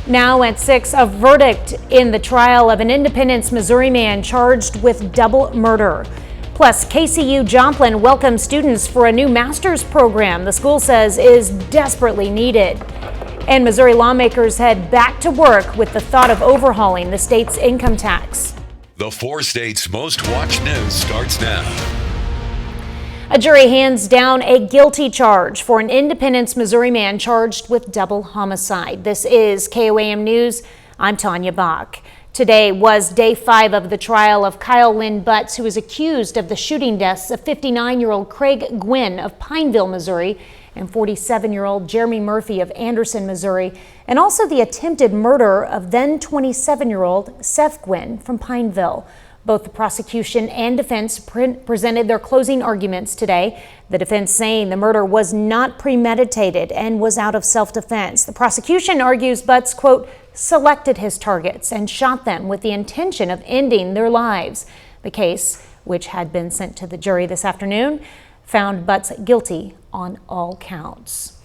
Now at 6, a verdict in the trial of an Independence, Missouri man charged with double murder. Plus, KCU Joplin welcomes students for a new master's program the school says is desperately needed. And Missouri lawmakers head back to work with the thought of overhauling the state's income tax. The 4 states' most watched news starts now. A jury hands down a guilty charge for an Independence, Missouri man charged with double homicide. This is KOAM News. I'm Tanya Bach. Today was day 5 of the trial of Kyle Lynn Butts, who is accused of the shooting deaths of 59-year-old Craig Gwynn of Pineville, Missouri, and 47-year-old Jeremy Murphy of Anderson, Missouri, and also the attempted murder of then 27-year-old Seth Gwynn from Pineville. Both the prosecution and defense presented their closing arguments today. The defense saying the murder was not premeditated and was out of self-defense. The prosecution argues Butts, quote, selected his targets and shot them with the intention of ending their lives. The case, which had been sent to the jury this afternoon, found Butts guilty on all counts.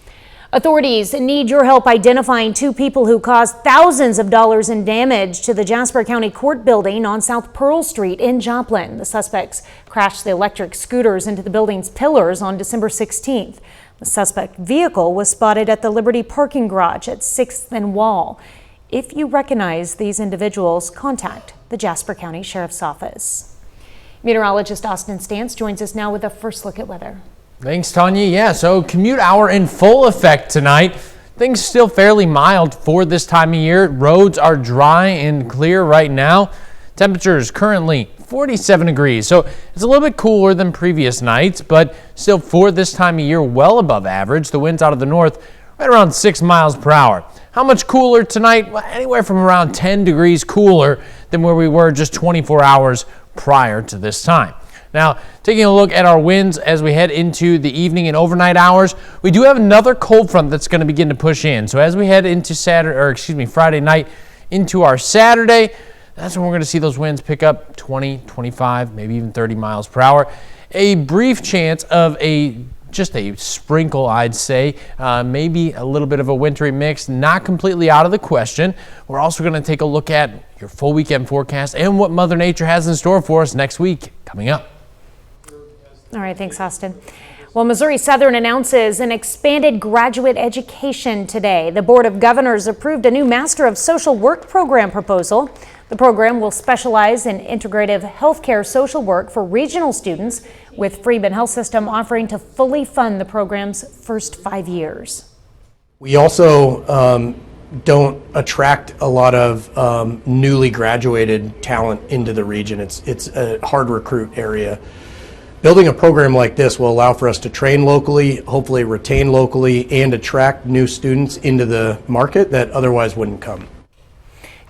Authorities need your help identifying 2 people who caused thousands of dollars in damage to the Jasper County Court building on South Pearl Street in Joplin. The suspects crashed the electric scooters into the building's pillars on December 16th. The suspect vehicle was spotted at the Liberty parking garage at 6th and Wall. If you recognize these individuals, contact the Jasper County Sheriff's Office. Meteorologist Austin Stantz joins us now with a first look at weather. Thanks, Tanya. Yeah, so commute hour in full effect tonight. Things still fairly mild for this time of year. Roads are dry and clear right now. Temperatures currently 47 degrees, so it's a little bit cooler than previous nights, but still for this time of year well above average. The winds out of the north right around 6 miles per hour. How much cooler tonight? Well, anywhere from around 10 degrees cooler than where we were just 24 hours prior to this time. Now, taking a look at our winds as we head into the evening and overnight hours, we do have another cold front that's going to begin to push in. So as we head into Friday night into our Saturday, that's when we're going to see those winds pick up 20, 25, maybe even 30 miles per hour. A brief chance of just a sprinkle, I'd say, maybe a little bit of a wintry mix, not completely out of the question. We're also going to take a look at your full weekend forecast and what Mother Nature has in store for us next week coming up. All right, thanks, Austin. Well, Missouri Southern announces an expanded graduate education today. The Board of Governors approved a new Master of Social Work program proposal. The program will specialize in integrative healthcare social work for regional students, with Freeman Health System offering to fully fund the program's first 5 years. We also don't attract a lot of newly graduated talent into the region. It's a hard recruit area. Building a program like this will allow for us to train locally, hopefully retain locally, and attract new students into the market that otherwise wouldn't come.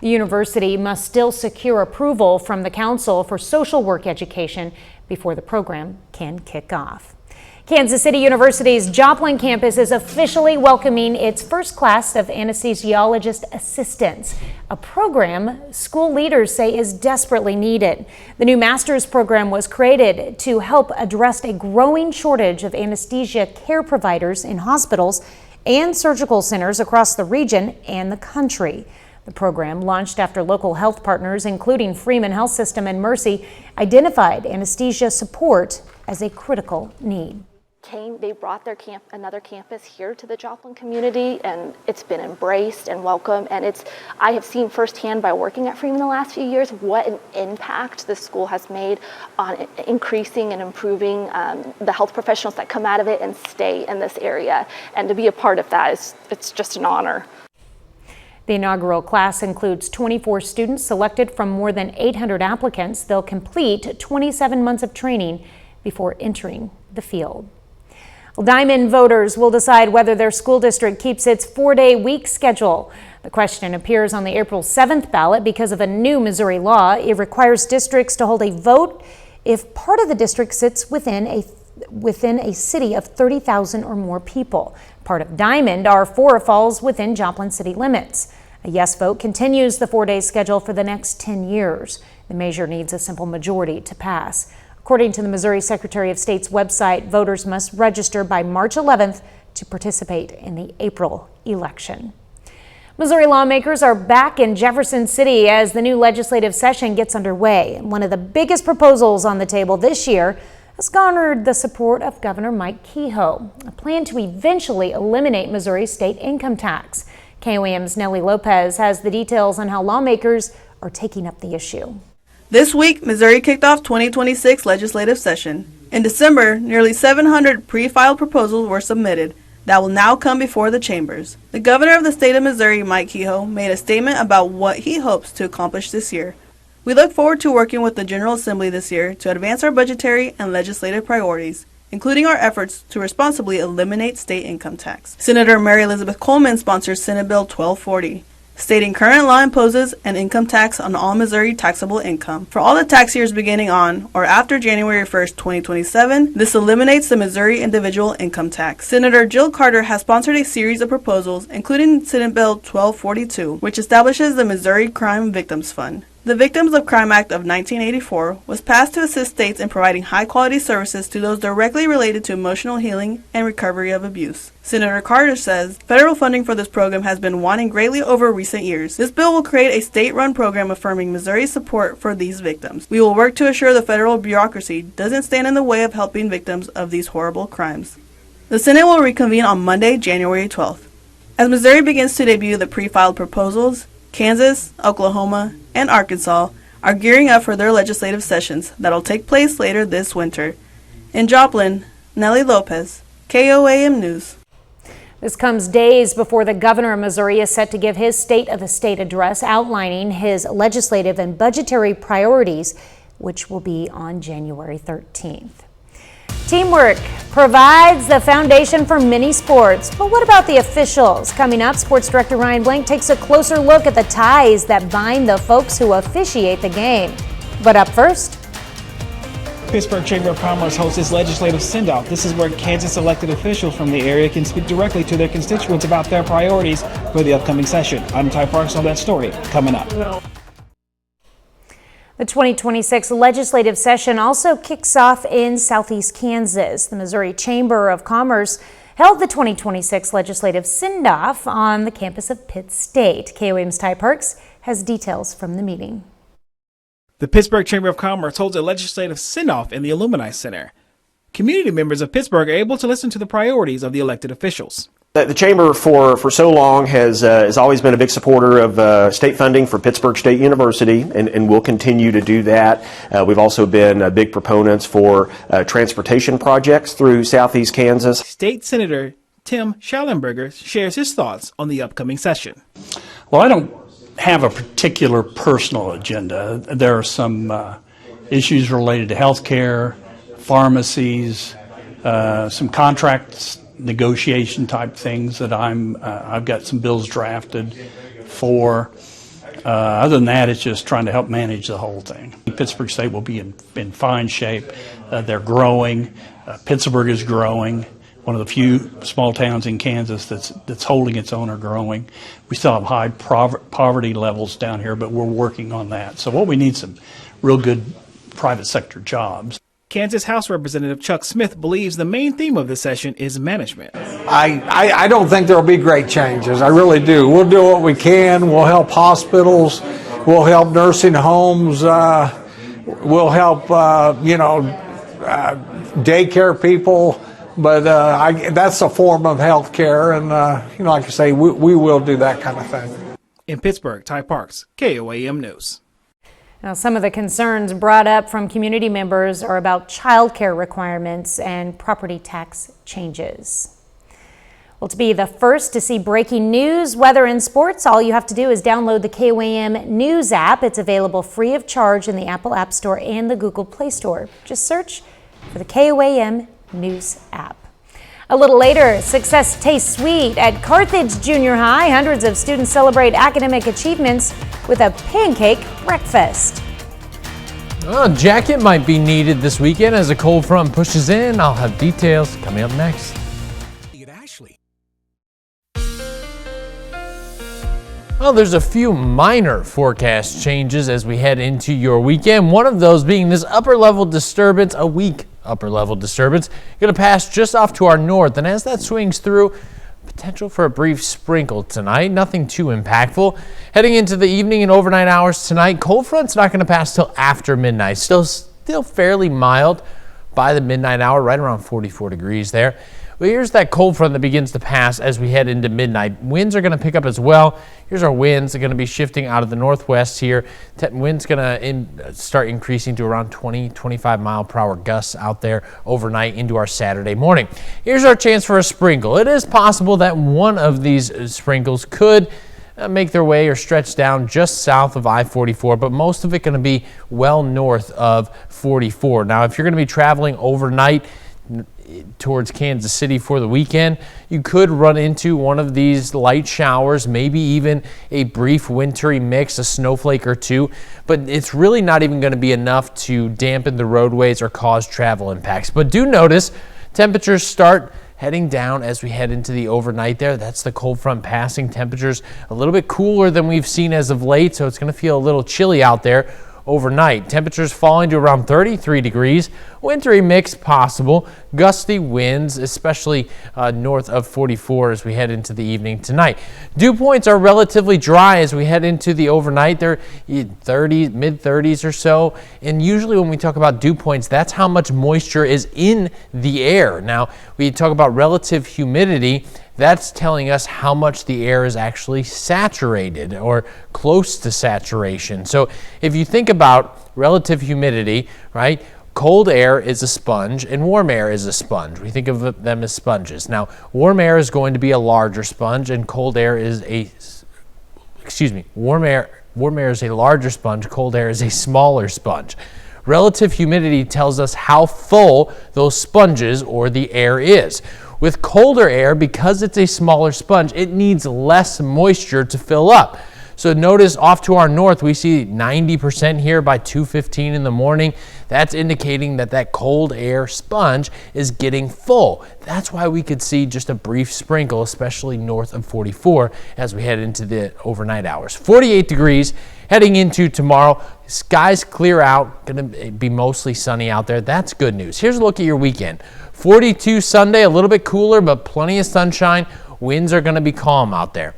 The university must still secure approval from the Council for Social Work Education before the program can kick off. Kansas City University's Joplin campus is officially welcoming its first class of anesthesiologist assistants, a program school leaders say is desperately needed. The new master's program was created to help address a growing shortage of anesthesia care providers in hospitals and surgical centers across the region and the country. The program, launched after local health partners, including Freeman Health System and Mercy, identified anesthesia support as a critical need. They brought their another campus here to the Joplin community, and it's been embraced and welcome. And I have seen firsthand by working at Freeman the last few years what an impact the school has made on increasing and improving the health professionals that come out of it and stay in this area. And to be a part of that it's just an honor. The inaugural class includes 24 students selected from more than 800 applicants. They'll complete 27 months of training before entering the field. Well, Diamond voters will decide whether their school district keeps its 4-day week schedule. The question appears on the April 7th ballot because of a new Missouri law. It requires districts to hold a vote if part of the district sits within a city of 30,000 or more people. Part of Diamond falls within Joplin city limits. A yes vote continues the 4-day schedule for the next 10 years. The measure needs a simple majority to pass. According to the Missouri Secretary of State's website, voters must register by March 11th to participate in the April election. Missouri lawmakers are back in Jefferson City as the new legislative session gets underway. One of the biggest proposals on the table this year has garnered the support of Governor Mike Kehoe, a plan to eventually eliminate Missouri's state income tax. KOAM's Nellie Lopez has the details on how lawmakers are taking up the issue. This week, Missouri kicked off 2026 legislative session. In December, nearly 700 pre-filed proposals were submitted that will now come before the chambers. The governor of the state of Missouri, Mike Kehoe, made a statement about what he hopes to accomplish this year. We look forward to working with the General Assembly this year to advance our budgetary and legislative priorities, including our efforts to responsibly eliminate state income tax. Senator Mary Elizabeth Coleman sponsors Senate Bill 1240, stating current law imposes an income tax on all Missouri taxable income for all the tax years beginning on or after January 1st, 2027. This eliminates the Missouri individual income tax. Senator Jill Carter has sponsored a series of proposals, including Senate Bill 1242, which establishes the Missouri Crime Victims Fund. The Victims of Crime Act of 1984 was passed to assist states in providing high-quality services to those directly related to emotional healing and recovery of abuse. Senator Carter says federal funding for this program has been waning greatly over recent years. This bill will create a state-run program affirming Missouri's support for these victims. We will work to assure the federal bureaucracy doesn't stand in the way of helping victims of these horrible crimes. The Senate will reconvene on Monday, January 12th. As Missouri begins to debut the pre-filed proposals, Kansas, Oklahoma, and Arkansas are gearing up for their legislative sessions that'll take place later this winter. In Joplin, Nellie Lopez, KOAM News. This comes days before the governor of Missouri is set to give his State of the State address outlining his legislative and budgetary priorities, which will be on January 13th. Teamwork provides the foundation for many sports, but what about the officials? Coming up, Sports Director Ryan Blank takes a closer look at the ties that bind the folks who officiate the game. But up first, Pittsburgh Chamber of Commerce hosts its legislative send-off. This is where Kansas elected officials from the area can speak directly to their constituents about their priorities for the upcoming session. I'm Ty Parks on that story coming up. The 2026 legislative session also kicks off in southeast Kansas. The Missouri Chamber of Commerce held the 2026 legislative send-off on the campus of Pitt State. KOAM's Ty Parks has details from the meeting. The Pittsburgh Chamber of Commerce holds a legislative send-off in the Alumni Center. Community members of Pittsburgh are able to listen to the priorities of the elected officials. The Chamber for so long has always been a big supporter of state funding for Pittsburgh State University, and will continue to do that. We've also been big proponents for transportation projects through southeast Kansas. State Senator Tim Schallenberger shares his thoughts on the upcoming session. Well, I don't have a particular personal agenda. There are some issues related to health care, pharmacies, some contracts, negotiation type things that I've got some bills drafted for. Other than that, it's just trying to help manage the whole thing. Pittsburgh State will be in fine shape. They're growing. Pittsburgh is growing. One of the few small towns in Kansas that's holding its own or growing. We still have high poverty levels down here, but we're working on that. So what we need some real good private sector jobs. Kansas House Representative Chuck Smith believes the main theme of this session is management. I don't think there'll be great changes. I really do. We'll do what we can. We'll help hospitals. We'll help nursing homes. We'll help, daycare people. But that's a form of health care. And, like I say, we will do that kind of thing. In Pittsburgh, Ty Parks, KOAM News. Now, some of the concerns brought up from community members are about child care requirements and property tax changes. Well, to be the first to see breaking news, weather, and sports, all you have to do is download the KOAM News app. It's available free of charge in the Apple App Store and the Google Play Store. Just search for the KOAM News app. A little later, success tastes sweet at Carthage Junior High. Hundreds of students celebrate academic achievements with a pancake breakfast. A jacket might be needed this weekend as a cold front pushes in. I'll have details coming up next. Well, there's a few minor forecast changes as we head into your weekend. One of those being this upper level disturbance, a weak upper level disturbance, going to pass just off to our north. And as that swings through, potential for a brief sprinkle tonight. Nothing too impactful. Heading into the evening and overnight hours tonight, cold front's not going to pass till after midnight. Still fairly mild by the midnight hour, right around 44 degrees there. Well, here's that cold front that begins to pass as we head into midnight. Winds are going to pick up as well. Here's our winds. They're going to be shifting out of the northwest here. Wind's going to start increasing to around 20-25 mile per hour gusts out there overnight into our Saturday morning. Here's our chance for a sprinkle. It is possible that one of these sprinkles could make their way or stretch down just south of I-44, but most of it going to be well north of 44. Now, if you're going to be traveling overnight towards Kansas City for the weekend, you could run into one of these light showers, maybe even a brief wintry mix, a snowflake or two, but it's really not even going to be enough to dampen the roadways or cause travel impacts. But do notice temperatures start heading down as we head into the overnight there. That's the cold front passing. Temperatures a little bit cooler than we've seen as of late, so it's going to feel a little chilly out there overnight. Temperatures falling to around 33 degrees. Wintry mix possible. Gusty winds, especially north of 44 as we head into the evening tonight. Dew points are relatively dry as we head into the overnight. They're mid-30s or so. And usually when we talk about dew points, that's how much moisture is in the air. Now, we talk about relative humidity. That's telling us how much the air is actually saturated or close to saturation. So if you think about relative humidity, right? Cold air is a sponge and warm air is a sponge. We think of them as sponges. Now, warm air is going to be a larger sponge and cold air is warm air is a larger sponge, cold air is a smaller sponge. Relative humidity tells us how full those sponges or the air is. With colder air, because it's a smaller sponge, it needs less moisture to fill up. So notice off to our north, we see 90% here by 2:15 in the morning. That's indicating that that cold air sponge is getting full. That's why we could see just a brief sprinkle, especially north of 44 as we head into the overnight hours. 48 degrees heading into tomorrow. Skies clear out, going to be mostly sunny out there. That's good news. Here's a look at your weekend. 42 Sunday, a little bit cooler, but plenty of sunshine. Winds are going to be calm out there.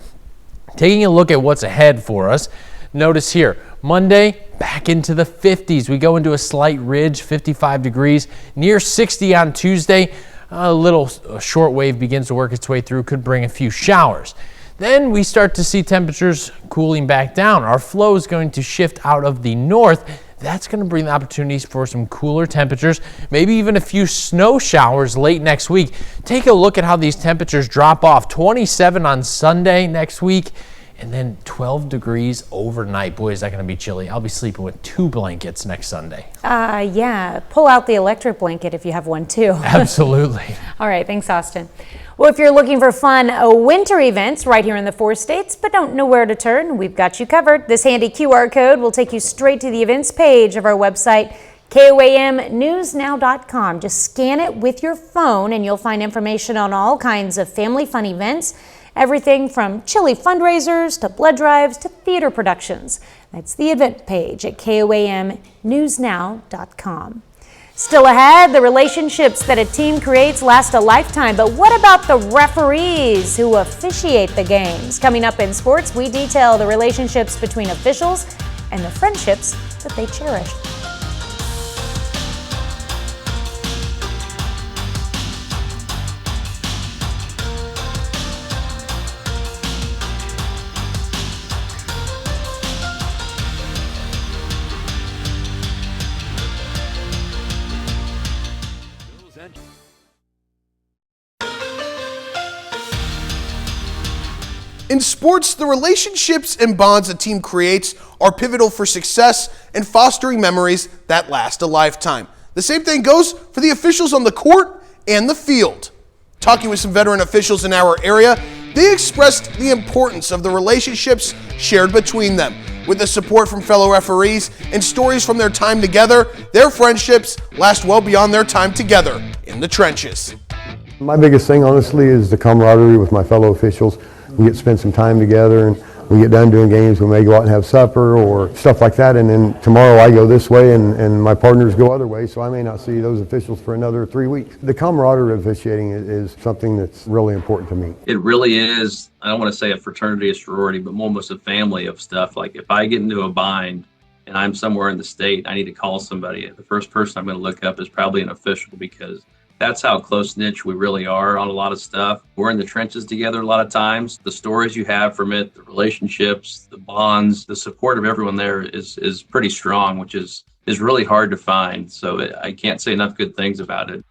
Taking a look at what's ahead for us, notice here, Monday, back into the 50s. We go into a slight ridge, 55 degrees, near 60 on Tuesday. A little short wave begins to work its way through, could bring a few showers. Then we start to see temperatures cooling back down. Our flow is going to shift out of the north. That's going to bring the opportunities for some cooler temperatures, maybe even a few snow showers late next week. Take a look at how these temperatures drop off. 27 on Sunday next week, and then 12 degrees overnight. Boy, is that going to be chilly. I'll be sleeping with 2 blankets next Sunday. Yeah, pull out the electric blanket if you have one too. Absolutely. All right, thanks, Austin. Well, if you're looking for fun winter events right here in the 4 states, but don't know where to turn, we've got you covered. This handy QR code will take you straight to the events page of our website, KOAMnewsnow.com. Just scan it with your phone and you'll find information on all kinds of family fun events, everything from chili fundraisers to blood drives to theater productions. That's the event page at KOAMnewsnow.com. Still ahead, the relationships that a team creates last a lifetime. But what about the referees who officiate the games? Coming up in sports, we detail the relationships between officials and the friendships that they cherish. In sports, the relationships and bonds a team creates are pivotal for success and fostering memories that last a lifetime. The same thing goes for the officials on the court and the field. Talking with some veteran officials in our area, they expressed the importance of the relationships shared between them. With the support from fellow referees and stories from their time together, their friendships last well beyond their time together in the trenches. My biggest thing, honestly, is the camaraderie with my fellow officials. We get to spend some time together, and we get done doing games, we may go out and have supper or stuff like that, and then tomorrow I go this way and my partners go other ways, so I may not see those officials for another 3 weeks. The camaraderie of officiating is something that's really important to me. It really is, I don't want to say a fraternity or sorority, but almost a family of stuff. Like if I get into a bind and I'm somewhere in the state, I need to call somebody. The first person I'm going to look up is probably an official, because that's how close-knit we really are on a lot of stuff. We're in the trenches together a lot of times. The stories you have from it, the relationships, the bonds, the support of everyone there is pretty strong, which is really hard to find. So I can't say enough good things about it.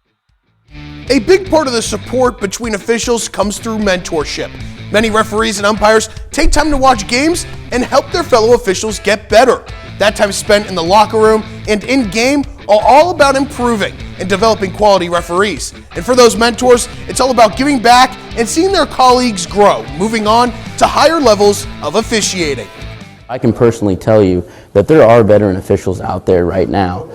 A big part of the support between officials comes through mentorship. Many referees and umpires take time to watch games and help their fellow officials get better. That time spent in the locker room and in-game are all about improving and developing quality referees. And for those mentors, it's all about giving back and seeing their colleagues grow, moving on to higher levels of officiating. I can personally tell you that there are veteran officials out there right now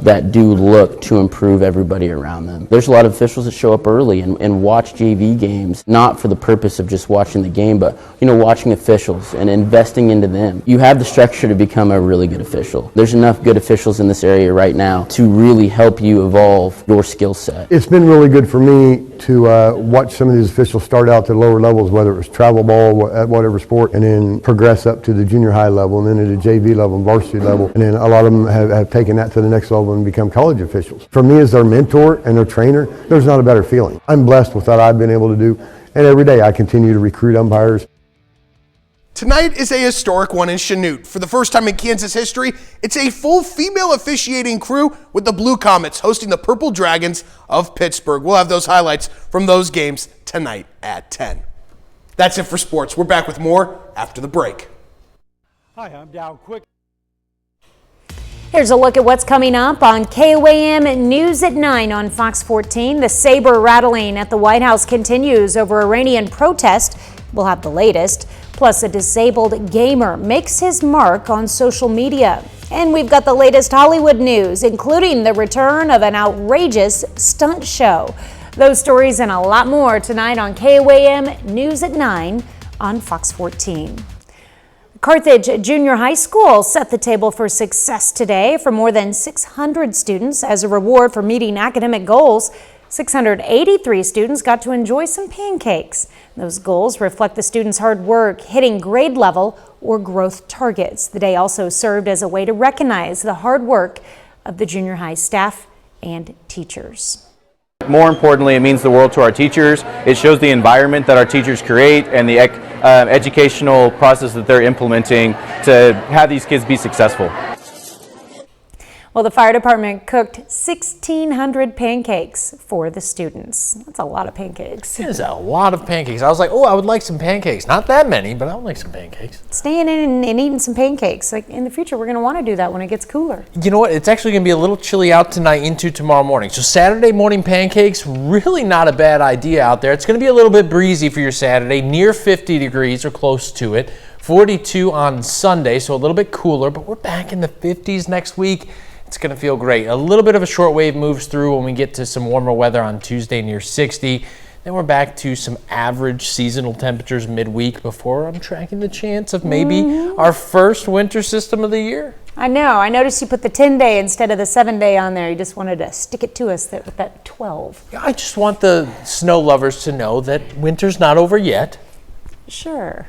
that do look to improve everybody around them. There's a lot of officials that show up early and watch JV games, not for the purpose of just watching the game, but watching officials and investing into them. You have the structure to become a really good official. There's enough good officials in this area right now to really help you evolve your skill set. It's been really good for me to watch some of these officials start out at lower levels, whether it was travel ball at whatever sport, and then progress up to the junior high level, and then at the JV level and varsity level, and then a lot of them have taken that to the next level and become college officials. For me as their mentor and their trainer, there's not a better feeling. I'm blessed with what I've been able to do, and every day I continue to recruit umpires. Tonight is a historic one in Chanute. For the first time in Kansas history, it's a full female officiating crew with the Blue Comets hosting the Purple Dragons of Pittsburgh. We'll have those highlights from those games tonight at 10. That's it for sports. We're back with more after the break. Hi, I'm Dow Quick. Here's a look at what's coming up on KOAM News at 9 on Fox 14. The saber rattling at the White House continues over Iranian protest. We'll have the latest. Plus, a disabled gamer makes his mark on social media. And we've got the latest Hollywood news, including the return of an outrageous stunt show. Those stories and a lot more tonight on KOAM News at 9 on Fox 14. Carthage Junior High School set the table for success today for more than 600 students as a reward for meeting academic goals. 683 students got to enjoy some pancakes. Those goals reflect the students' hard work, hitting grade level or growth targets. The day also served as a way to recognize the hard work of the junior high staff and teachers. More importantly, it means the world to our teachers. It shows the environment that our teachers create and the educational process that they're implementing to have these kids be successful. Well, the fire department cooked 1,600 pancakes for the students. That's a lot of pancakes. It is a lot of pancakes. I was like, oh, I would like some pancakes. Not that many, but I would like some pancakes. Staying in and eating some pancakes. Like in the future, we're going to want to do that when it gets cooler. You know what? It's actually going to be a little chilly out tonight into tomorrow morning. So Saturday morning pancakes, really not a bad idea out there. It's going to be a little bit breezy for your Saturday, near 50 degrees or close to it. 42 on Sunday, so a little bit cooler, but we're back in the 50s next week. It's going to feel great. A little bit of a short wave moves through when we get to some warmer weather on Tuesday near 60. Then we're back to some average seasonal temperatures midweek before I'm tracking the chance of maybe our first winter system of the year. I know. I noticed you put the 10-day instead of the 7-day on there. You just wanted to stick it to us with that 12. Yeah, I just want the snow lovers to know that winter's not over yet. Sure.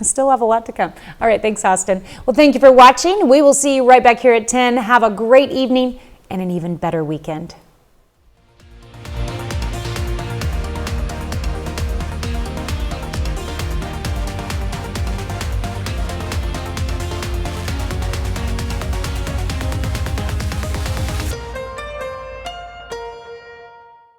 Still have a lot to come. All right. Thanks, Austin. Well, thank you for watching. We will see you right back here at 10. Have a great evening and an even better weekend.